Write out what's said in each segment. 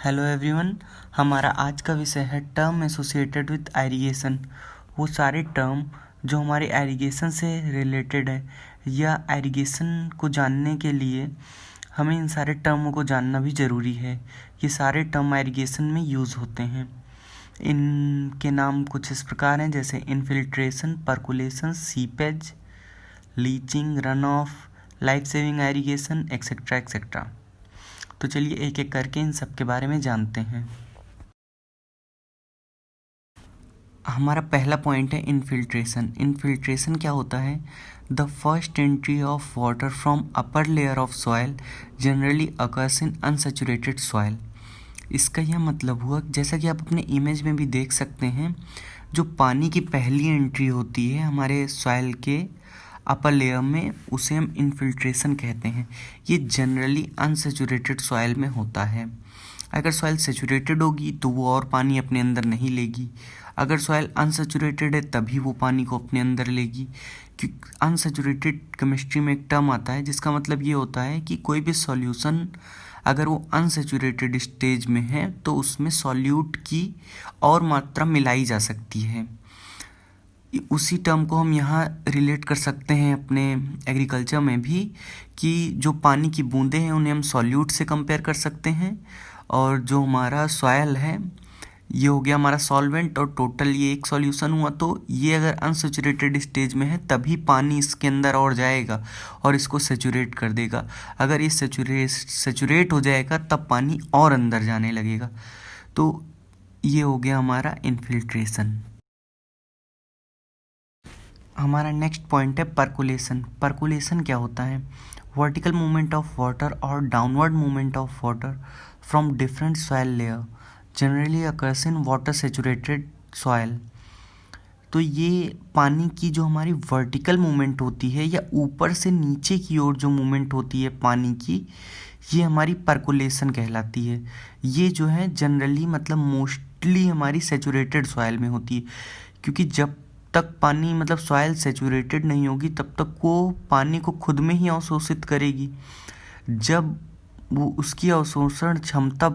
Hello everyone. हमारा आज का विषय है टर्म एसोसिएटेड विथ एरीगेशन। वो सारे टर्म जो हमारे एरीगेशन से रिलेटेड है या एरीगेशन को जानने के लिए हमें इन सारे टर्मों को जानना भी ज़रूरी है। ये सारे टर्म एरीगेशन में यूज़ होते हैं। इनके नाम कुछ इस प्रकार हैं, जैसे infiltration, percolation, seepage, leaching, run of, life saving irrigation, etcetera etcetera. तो चलिए एक एक करके इन सब के बारे में जानते हैं। हमारा पहला पॉइंट है इनफिल्ट्रेशन। इनफिल्ट्रेशन क्या होता है? The first entry of water from upper layer of soil generally occurs in unsaturated soil. इसका यह मतलब हुआ, जैसा कि आप अपने इमेज में भी देख सकते हैं, जो पानी की पहली एंट्री होती है हमारे सॉइल के अपर लेयर में, उसे हम इनफिल्ट्रेशन कहते हैं। ये जनरली अनसैचुरेटेड सॉइल में होता है। अगर सॉइल सैचुरेटेड होगी तो वो और पानी अपने अंदर नहीं लेगी। अगर सॉइल अनसैचुरेटेड है तभी वो पानी को अपने अंदर लेगी। क्योंकि अनसैचुरेटेड केमिस्ट्री में एक टर्म आता है जिसका मतलब ये होता है कि कोई भी सॉल्यूशन अगर वो अनसैचुरेटेड स्टेज में है तो उसमें सॉल्यूट की और मात्रा मिलाई जा सकती है। उसी टर्म को हम यहाँ रिलेट कर सकते हैं अपने एग्रीकल्चर में भी, कि जो पानी की बूंदें हैं उन्हें हम सॉल्यूट से कंपेयर कर सकते हैं, और जो हमारा सॉयल है ये हो गया हमारा सॉल्वेंट, और टोटल ये एक सॉल्यूशन हुआ। तो ये अगर अनसैचुरेटेड स्टेज में है तभी पानी इसके अंदर और जाएगा और इसको सैचुरेट कर देगा। अगर ये सैचुरेट हो जाएगा तब पानी और अंदर जाने लगेगा। तो ये हो गया हमारा इनफिल्ट्रेशन। हमारा नेक्स्ट पॉइंट है परकुलेशन। परकुलेशन क्या होता है? वर्टिकल मूवमेंट ऑफ वाटर और downward movement of water from different soil layer generally occurs in water saturated soil. तो ये पानी की जो हमारी वर्टिकल मूवमेंट होती है या ऊपर से नीचे की ओर जो मूवमेंट होती है पानी की, ये हमारी परकुलेशन कहलाती है। ये जो है जनरली मतलब मोस्टली हमारी सैचुरेटेड सॉइल में होती है, क्योंकि जब तक पानी मतलब सॉइल सैचुरेटेड नहीं होगी तब तक वो पानी को खुद में ही अवशोषित करेगी। जब वो उसकी अवशोषण क्षमता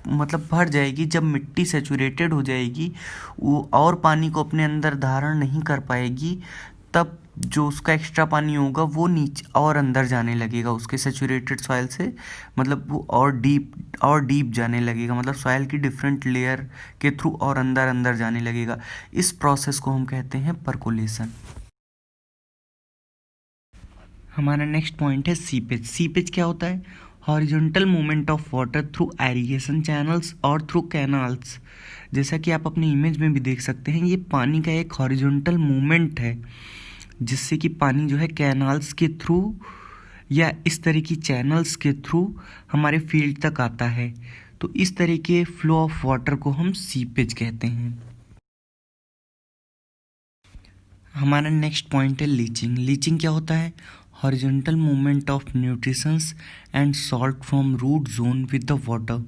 मतलब भर जाएगी, जब मिट्टी सैचुरेटेड हो जाएगी, वो और पानी को अपने अंदर धारण नहीं कर पाएगी, तब जो उसका एक्स्ट्रा पानी होगा वो नीचे और अंदर जाने लगेगा उसके सैचुरेटेड सॉइल से। मतलब वो और डीप जाने लगेगा, मतलब सॉइल की डिफरेंट लेयर के थ्रू और अंदर अंदर जाने लगेगा। इस प्रोसेस को हम कहते हैं परकोलेशन। हमारा नेक्स्ट पॉइंट है सीपेज। सीपेज क्या होता है? Horizontal movement of water through irrigation channels और थ्रू कैनाल्स। जैसा कि आप अपनी इमेज में भी देख सकते हैं, ये पानी का एक हॉरिजॉन्टल मूवमेंट है जिससे कि पानी जो है कैनाल्स के थ्रू या इस तरह की चैनल्स के थ्रू हमारे फील्ड तक आता है। तो इस तरह के फ्लो ऑफ वाटर को हम सीपेज कहते हैं। हमारा नेक्स्ट पॉइंट है लीचिंग। लीचिंग क्या होता है? Horizontal movement of nutrients and salt from root zone with the water.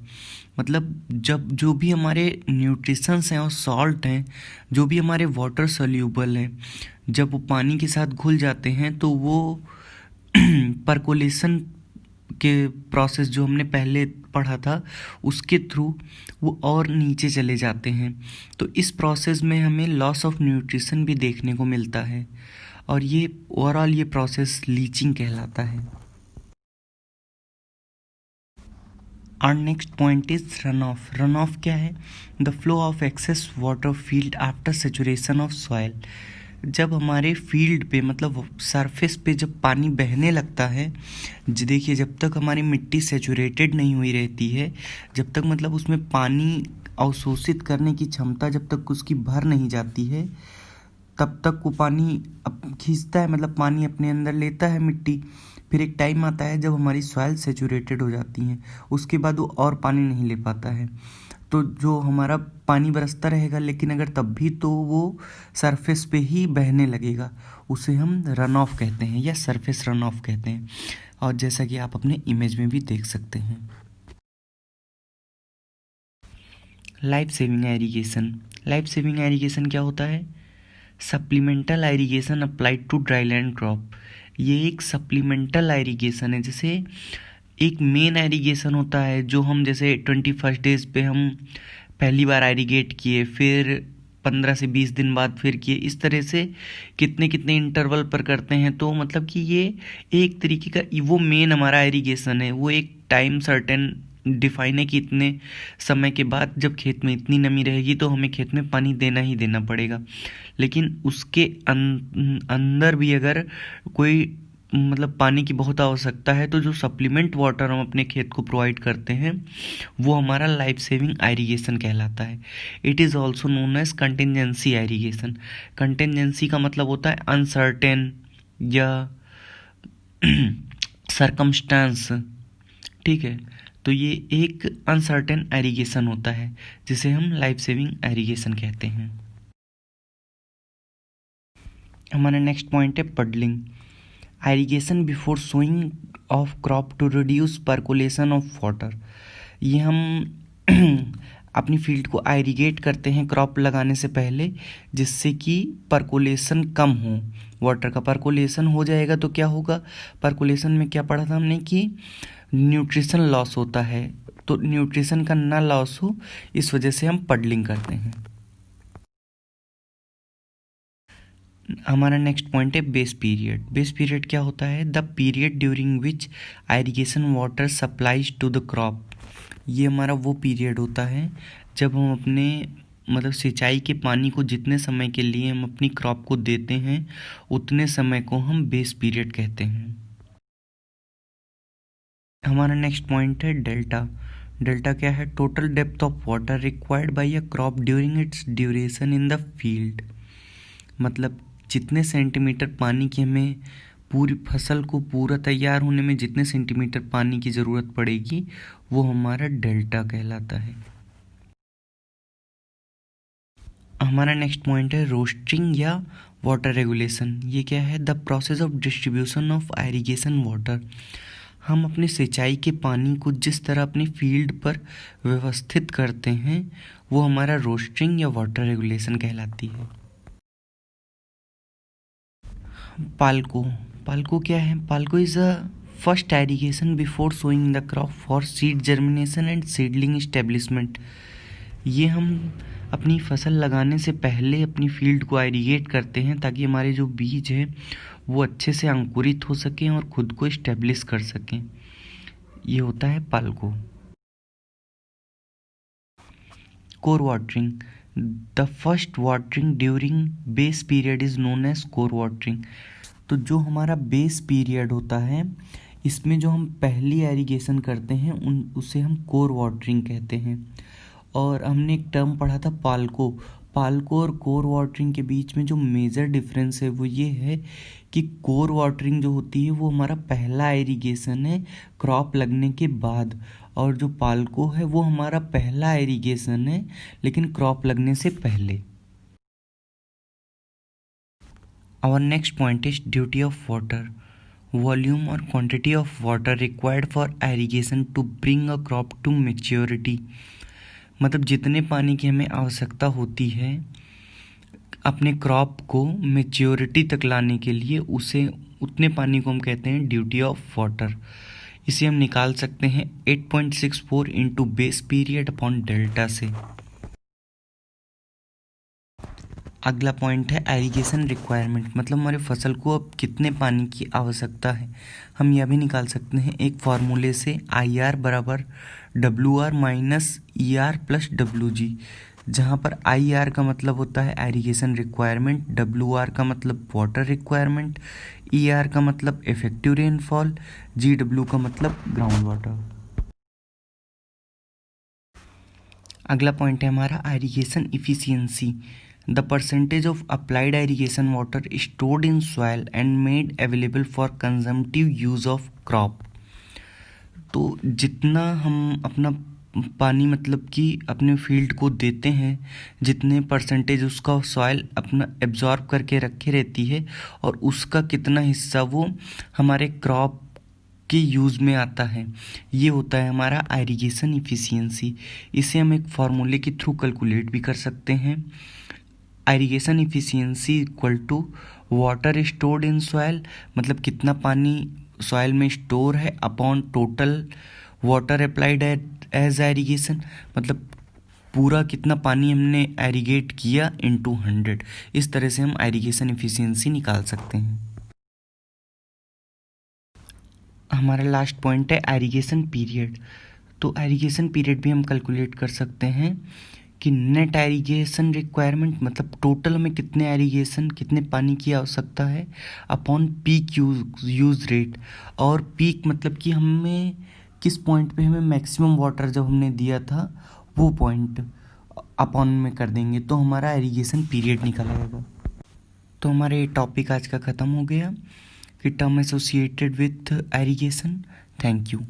मतलब जब जो भी हमारे न्यूट्रिशंस हैं और सॉल्ट हैं, जो भी हमारे वाटर सोल्यूबल हैं, जब वो पानी के साथ घुल जाते हैं तो वो परकोलेशन के प्रोसेस जो हमने पहले पढ़ा था उसके थ्रू वो और नीचे चले जाते हैं। तो इस प्रोसेस में हमें लॉस ऑफ न्यूट्रिशन भी देखने को मिलता है, और ये ओवरऑल ये प्रोसेस लीचिंग कहलाता है। और next point is run of. Run of क्या है? The flow of excess water field after saturation of soil. जब हमारे फील्ड पे मतलब सरफेस पे जब पानी बहने लगता है, देखिए जब तक हमारी मिट्टी सेचुरेटेड नहीं हुई रहती है, जब तक मतलब उसमें पानी अवशोषित करने की क्षमता जब तक उसकी भर नहीं जाती है, तब तक वो पानी खींचता है, मतलब पानी अपने अंदर लेता है मिट्टी। फिर एक टाइम आता है जब हमारी सॉइल सेचुरेटेड हो जाती हैं, उसके बाद वो और पानी नहीं ले पाता है। तो जो हमारा पानी बरसता रहेगा, लेकिन अगर तब भी तो वो सरफेस पे ही बहने लगेगा, उसे हम रन ऑफ कहते हैं या सरफेस रन ऑफ कहते हैं। और जैसा कि आप अपने इमेज में भी देख सकते हैं। Life saving irrigation. Life saving irrigation क्या होता है? Supplemental irrigation applied to dryland crop. ये एक सप्लीमेंटल इरिगेशन है, जैसे एक मेन एरीगेशन होता है जो हम जैसे 21 डेज पे हम पहली बार एरीगेट किए, फिर 15 से 20 दिन बाद फिर किए, इस तरह से कितने कितने इंटरवल पर करते हैं। तो मतलब कि ये एक तरीके का वो मेन हमारा एरीगेशन है, वो एक टाइम सर्टेन डिफाइन है कि इतने समय के बाद जब खेत में इतनी नमी रहेगी तो हमें खेत में पानी देना ही देना पड़ेगा। लेकिन उसके अंदर भी अगर कोई मतलब पानी की बहुत आवश्यकता है तो जो सप्लीमेंट वाटर हम अपने खेत को प्रोवाइड करते हैं वो हमारा लाइफ सेविंग एरीगेशन कहलाता है। It is also known as contingency irrigation. Contingency का मतलब होता है अनसर्टेन या सरकमस्टांस, ठीक है। तो ये एक अनसर्टेन एरीगेशन होता है जिसे हम लाइफ सेविंग एरीगेशन कहते हैं। हमारा नेक्स्ट पॉइंट है puddling. Irrigation before sowing of crop to reduce percolation of water. ये हम अपनी फील्ड को एरीगेट करते हैं क्रॉप लगाने से पहले, जिससे कि पर्कुलेशन कम हो। वाटर का पर्कुलेशन हो जाएगा तो क्या होगा, पर्कुलेशन में क्या पढ़ा था हमने कि न्यूट्रिशन लॉस होता है, तो न्यूट्रिशन का ना लॉस हो इस वजह से हम पडलिंग करते हैं। हमारा नेक्स्ट पॉइंट है बेस पीरियड। बेस पीरियड क्या होता है, the period during which irrigation water supplies to the crop. ये हमारा वो पीरियड होता है जब हम अपने मतलब सिंचाई के पानी को जितने समय के लिए हम अपनी क्रॉप को देते हैं उतने समय को हम बेस पीरियड कहते हैं। हमारा नेक्स्ट पॉइंट है डेल्टा। डेल्टा क्या है, total depth of water required by a crop during its duration in the field. मतलब जितने सेंटीमीटर पानी की हमें पूरी फसल को पूरा तैयार होने में जितने सेंटीमीटर पानी की ज़रूरत पड़ेगी वो हमारा डेल्टा कहलाता है। हमारा नेक्स्ट पॉइंट है रोस्टिंग या वाटर रेगुलेशन। ये क्या है, the process of distribution of irrigation water. हम अपने सिंचाई के पानी को जिस तरह अपनी फील्ड पर व्यवस्थित करते हैं वो हमारा रोस्टिंग या वाटर रेगुलेशन कहलाती है। पाल्को। पाल्को क्या है, पाल्को is a first irrigation before sowing the crop for seed germination and seedling establishment. ये हम अपनी फसल लगाने से पहले अपनी फील्ड को इरिगेट करते हैं ताकि हमारे जो बीज है वो अच्छे से अंकुरित हो सकें और खुद को इस्टेब्लिश कर सकें। ये होता है पाल्को। कोर watering. The first watering during base period is known as कोर वाटरिंग। तो जो हमारा बेस पीरियड होता है इसमें जो हम पहली एरीगेशन करते हैं उसे हम कोर वाटरिंग कहते हैं। और हमने एक टर्म पढ़ा था पाल्को। पाल्को और कोर वाटरिंग के बीच में जो मेजर डिफरेंस है वो ये है कि कोर वाटरिंग जो होती है वो हमारा पहला एरीगेशन है क्रॉप लगने के बाद, और जो पाल्को है वो हमारा पहला एरीगेशन है लेकिन क्रॉप लगने से पहले। Our next point is duty of water. Volume or quantity of water required for irrigation to bring a crop to maturity. मतलब जितने पानी की हमें आवश्यकता होती है अपने क्रॉप को मेच्योरिटी तक लाने के लिए उसे उतने पानी को हम कहते हैं ड्यूटी ऑफ वाटर। इसे हम निकाल सकते हैं 8.64 into base period upon delta से। अगला पॉइंट है एरीगेशन रिक्वायरमेंट। मतलब हमारे फसल को अब कितने पानी की आवश्यकता है हम यह भी निकाल सकते हैं एक फार्मूले से, आई आर बराबर WR minus ER plus WG, जहाँ पर IR का मतलब होता है एरीगेशन रिक्वायरमेंट, WR का मतलब वाटर रिक्वायरमेंट, ER का मतलब इफेक्टिव रेनफॉल, GW का मतलब ग्राउंड वाटर। अगला पॉइंट है हमारा irrigation efficiency. The percentage of applied irrigation water stored in soil and made available for consumptive use of crop। तो जितना हम अपना पानी मतलब कि अपने फील्ड को देते हैं जितने परसेंटेज उसका सॉइल अपना एब्जॉर्ब करके रखे रहती है और उसका कितना हिस्सा वो हमारे क्रॉप के यूज़ में आता है, ये होता है हमारा इरिगेशन इफिशियंसी। इसे हम एक फार्मूले के थ्रू कैलकुलेट भी कर सकते हैं। Irrigation efficiency equal to water stored in soil, मतलब कितना पानी सॉइल में स्टोर है upon total water applied as irrigation, मतलब पूरा कितना पानी हमने एरिगेट किया इनटू 100। इस तरह से हम एरिगेशन एफिशिएंसी निकाल सकते हैं। हमारा लास्ट पॉइंट है एरिगेशन पीरियड। तो एरिगेशन पीरियड भी हम कैलकुलेट कर सकते हैं कि नेट एरिगेशन रिक्वायरमेंट, मतलब टोटल हमें कितने एरिगेशन, कितने पानी की आवश्यकता है अपॉन पीक यूज़ रेट। और पीक मतलब कि हमें किस पॉइंट पे हमें मैक्सिमम वाटर जब हमने दिया था वो पॉइंट अपॉन में कर देंगे तो हमारा एरिगेशन पीरियड निकल आएगा। तो हमारा ये टॉपिक आज का ख़त्म हो गया कि term associated with irrigation. Thank you.